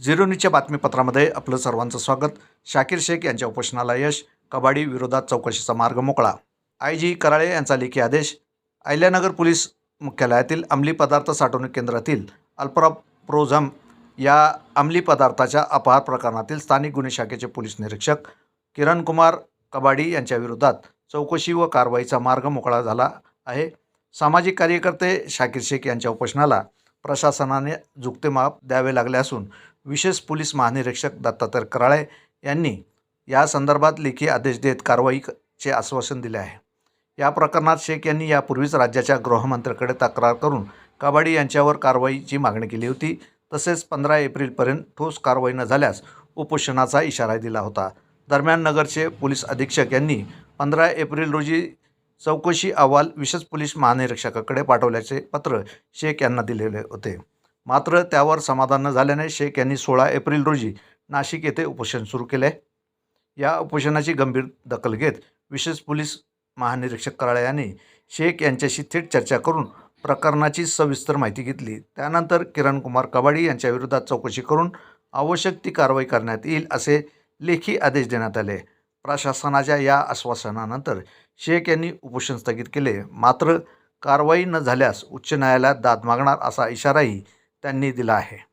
Zero न्यूजच्या बातमीपत्रामध्ये आपलं सर्वांचं स्वागत. शाकीर शेख यांच्या उपोषणाला यश, कबाडी विरोधात चौकशीचा मार्ग मोकळा. IG कराळे यांचा लेखी आदेश. अहिल्यानगर पोलीस मुख्यालयातील अंमली पदार्थ साठवणूक केंद्रातील अल्प्राप्रोझम या अंमली पदार्थाच्या अपहार प्रकरणातील स्थानिक गुन्हे शाखेचे पोलीस निरीक्षक किरण कुमार कबाडी यांच्या विरोधात चौकशी व कारवाईचा मार्ग मोकळा झाला आहे. सामाजिक कार्यकर्ते शाकीर शेख यांच्या उपोषणाला प्रशासनाने झुकते माप द्यावे लागले असून विशेष पोलीस महानिरीक्षक दत्तात्रय कराळे यांनी या संदर्भात लेखी आदेश देत कारवाईचे आश्वासन दिले आहे. या प्रकरणात शेख यांनी यापूर्वीच राज्याच्या गृहमंत्र्यांकडे तक्रार करून कबाडी यांच्यावर कारवाईची मागणी केली होती. तसेच 15 एप्रिलपर्यंत ठोस कारवाई न झाल्यास उपोषणाचा इशारा दिला होता. दरम्यान नगरचे पोलीस अधीक्षक यांनी 15 एप्रिल रोजी चौकशी अहवाल विशेष पोलीस महानिरीक्षकाकडे पाठवल्याचे पत्र शेख यांना दिलेले होते. मात्र त्यावर समाधान न झाल्याने शेख यांनी 16 एप्रिल रोजी नाशिक येथे उपोषण सुरू केले. या उपोषणाची गंभीर दखल घेत विशेष पोलीस महानिरीक्षक कराळे यांनी शेख यांच्याशी थेट चर्चा करून प्रकरणाची सविस्तर माहिती घेतली. त्यानंतर किरण कुमार कबाडी यांच्या विरोधात चौकशी करून आवश्यक ती कारवाई करण्यात येईल असे लेखी आदेश देण्यात आले. प्रशासनाच्या या आश्वासनानंतर शेख यांनी उपोषण स्थगित केले. मात्र कारवाई न झाल्यास उच्च न्यायालयात दाद मागणार असा इशाराही त्यांनी दिला आहे.